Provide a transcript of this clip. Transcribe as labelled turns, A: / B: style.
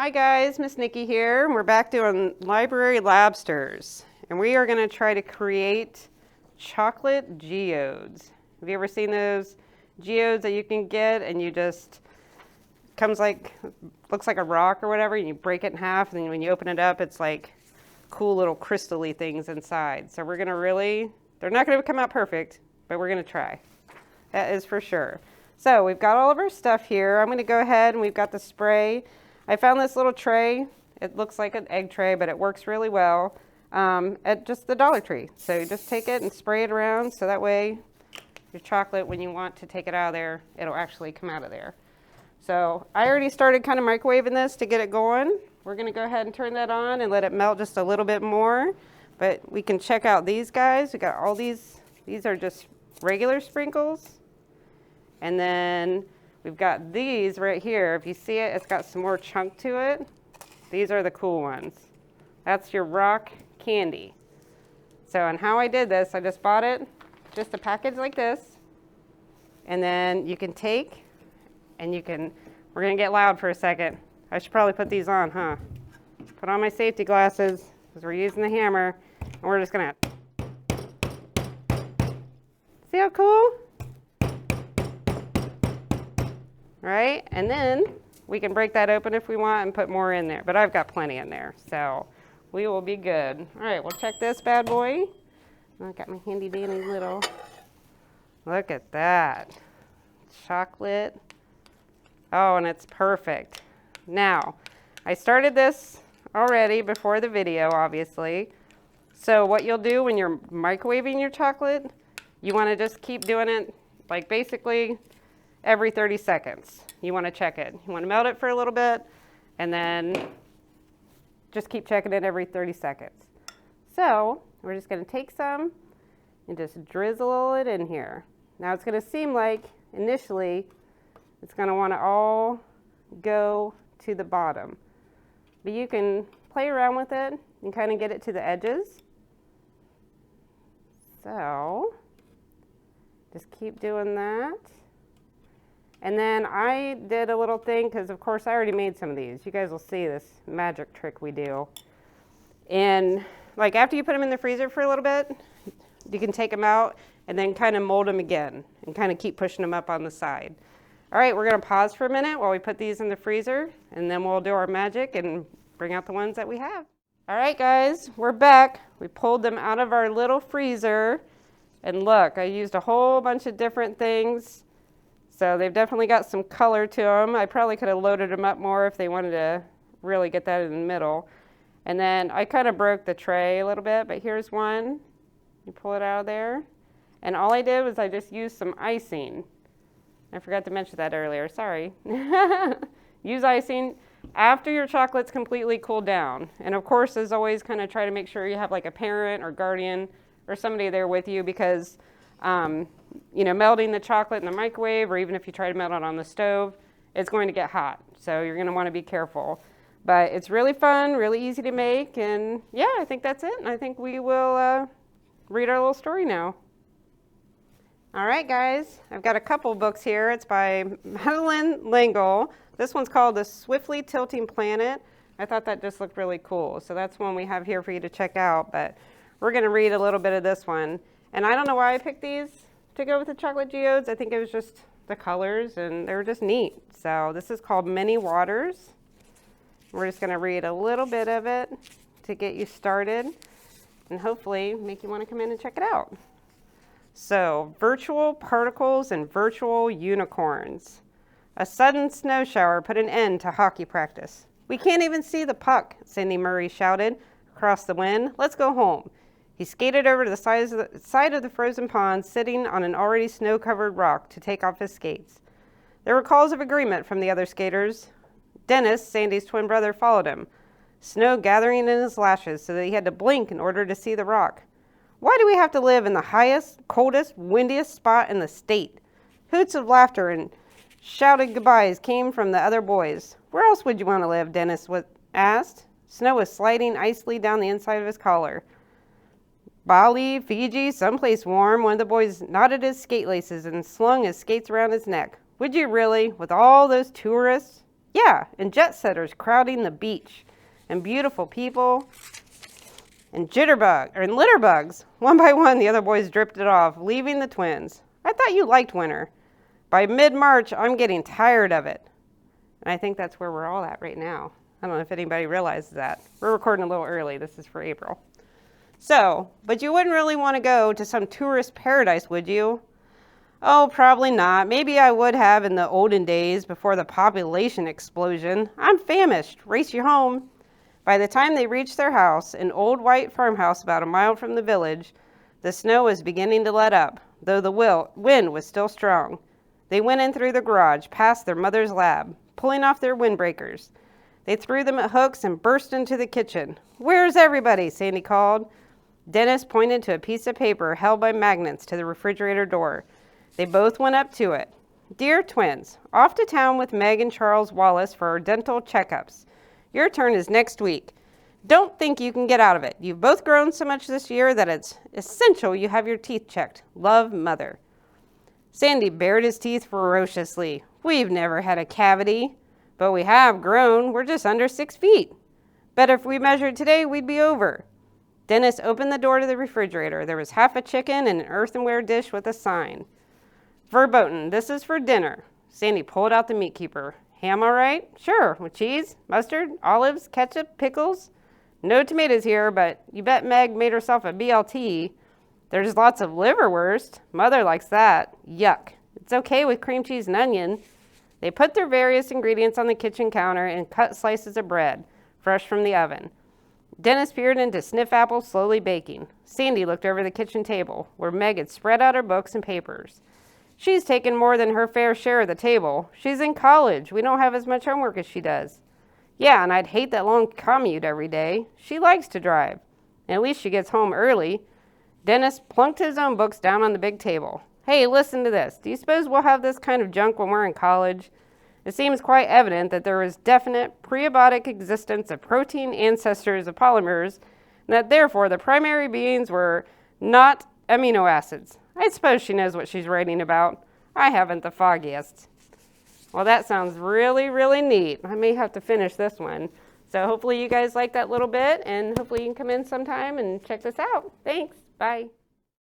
A: Hi guys, Miss Nikki here. We're back doing library Labsters, and we are going to try to create chocolate geodes. Have you ever seen those geodes that you can get and you just looks like a rock or whatever, and you break it in half, and then when you open it up, it's like cool little crystal-y things inside. So we're going to they're not going to come out perfect, but we're going to try. That is for sure. So we've got all of our stuff here. I'm going to go ahead and we've got the spray. I found this little tray. It looks like an egg tray, but it works really well at just the Dollar Tree. So you just take it and spray it around so that way your chocolate, when you want to take it out of there, it'll actually come out of there. So I already started kind of microwaving this to get it going. We're going to go ahead and turn that on and let it melt just a little bit more. But we can check out these guys. We got all these. These are just regular sprinkles. And then we've got these right here. If you see it, it's got some more chunk to it. These are the cool ones. That's your rock candy. So, and how I did this, I just bought it, just a package like this. And then you can take, and we're gonna get loud for a second. I should probably put these on, huh? Put on my safety glasses, because we're using the hammer, and we're just gonna, see how cool? Right? And then we can break that open if we want and put more in there. But I've got plenty in there, so we will be good. All right, we'll check this bad boy. I got my handy dandy little, look at that. Chocolate. Oh, and it's perfect. Now, I started this already before the video, obviously. So what you'll do when you're microwaving your chocolate, you want to just keep doing it like basically every 30 seconds. You want to check it. You want to melt it for a little bit and then just keep checking it every 30 seconds. So we're just going to take some and just drizzle it in here. Now it's going to seem like initially it's going to want to all go to the bottom. But you can play around with it and kind of get it to the edges. So just keep doing that. And then I did a little thing, because of course I already made some of these. You guys will see this magic trick we do. And like after you put them in the freezer for a little bit, you can take them out and then kind of mold them again and kind of keep pushing them up on the side. All right, we're going to pause for a minute while we put these in the freezer, and then we'll do our magic and bring out the ones that we have. All right, guys, we're back. We pulled them out of our little freezer. And look, I used a whole bunch of different things. So they've definitely got some color to them. I probably could have loaded them up more if they wanted to really get that in the middle. And then I kind of broke the tray a little bit, but here's one. You pull it out of there. And all I did was I just used some icing. I forgot to mention that earlier, sorry. Use icing after your chocolate's completely cooled down. And of course, as always, kind of try to make sure you have like a parent or guardian or somebody there with you, because you know, melting the chocolate in the microwave, or even if you try to melt it on the stove, it's going to get hot. So you're going to want to be careful. But it's really fun, really easy to make, and yeah, I think that's it. And I think we will read our little story now. All right, guys, I've got a couple books here. It's by Madeline L'Engle. This one's called The Swiftly Tilting Planet. I thought that just looked really cool. So that's one we have here for you to check out. But we're going to read a little bit of this one. And I don't know why I picked these to go with the chocolate geodes. I think it was just the colors, and they were just neat. So this is called Many Waters. We're just going to read a little bit of it to get you started and hopefully make you want to come in and check it out. So, virtual particles and virtual unicorns. A sudden snow shower put an end to hockey practice. "We can't even see the puck," Cindy Murray shouted across the wind. "Let's go home." He skated over to the side of the frozen pond, sitting on an already snow-covered rock to take off his skates. There were calls of agreement from the other skaters. Dennis, Sandy's twin brother, followed him, snow gathering in his lashes so that he had to blink in order to see the rock. "Why do we have to live in the highest, coldest, windiest spot in the state?" Hoots of laughter and shouted goodbyes came from the other boys. "Where else would you want to live?" Dennis asked. Snow was sliding icily down the inside of his collar. "Bali, Fiji, someplace warm." One of the boys knotted his skate laces and slung his skates around his neck. "Would you really, with all those tourists?" Yeah, and jet setters crowding the beach, and beautiful people, and litter bugs. One by one, the other boys drifted off, leaving the twins. I thought you liked winter. By mid-March, I'm getting tired of it. And I think that's where we're all at right now. I don't know if anybody realizes that. We're recording a little early. This is for April. So, but you wouldn't really want to go to some tourist paradise, would you? Oh, probably not. Maybe I would have in the olden days before the population explosion. I'm famished. Race you home. By the time they reached their house, an old white farmhouse about a mile from the village, the snow was beginning to let up, though the wind was still strong. They went in through the garage, past their mother's lab, pulling off their windbreakers. They threw them at hooks and burst into the kitchen. "Where's everybody?" Sandy called. Dennis pointed to a piece of paper held by magnets to the refrigerator door. They both went up to it. "Dear twins, off to town with Meg and Charles Wallace for our dental checkups. Your turn is next week. Don't think you can get out of it. You've both grown so much this year that it's essential you have your teeth checked. Love, Mother." Sandy bared his teeth ferociously. "We've never had a cavity, but we have grown. We're just under 6 feet. Bet if we measured today, we'd be over." Dennis opened the door to the refrigerator. There was half a chicken and an earthenware dish with a sign. "Verboten, this is for dinner." Sandy pulled out the meat keeper. "Ham all right?" "Sure, with cheese, mustard, olives, ketchup, pickles." "No tomatoes here, but you bet Meg made herself a BLT. There's lots of liverwurst. Mother likes that. Yuck. It's okay with cream cheese and onion." They put their various ingredients on the kitchen counter and cut slices of bread, fresh from the oven. Dennis peered into sniff apples slowly baking. Sandy looked over the kitchen table, where Meg had spread out her books and papers. "She's taken more than her fair share of the table. She's in college. We don't have as much homework as she does." "Yeah, and I'd hate that long commute every day. She likes to drive. And at least she gets home early." Dennis plunked his own books down on the big table. "Hey, listen to this. Do you suppose we'll have this kind of junk when we're in college? It seems quite evident that there was definite preabiotic existence of protein ancestors of polymers, and that therefore the primary beings were not amino acids." I suppose she knows what she's writing about. I haven't the foggiest. Well, that sounds really, really neat. I may have to finish this one. So hopefully you guys like that little bit, and hopefully you can come in sometime and check this out. Thanks. Bye.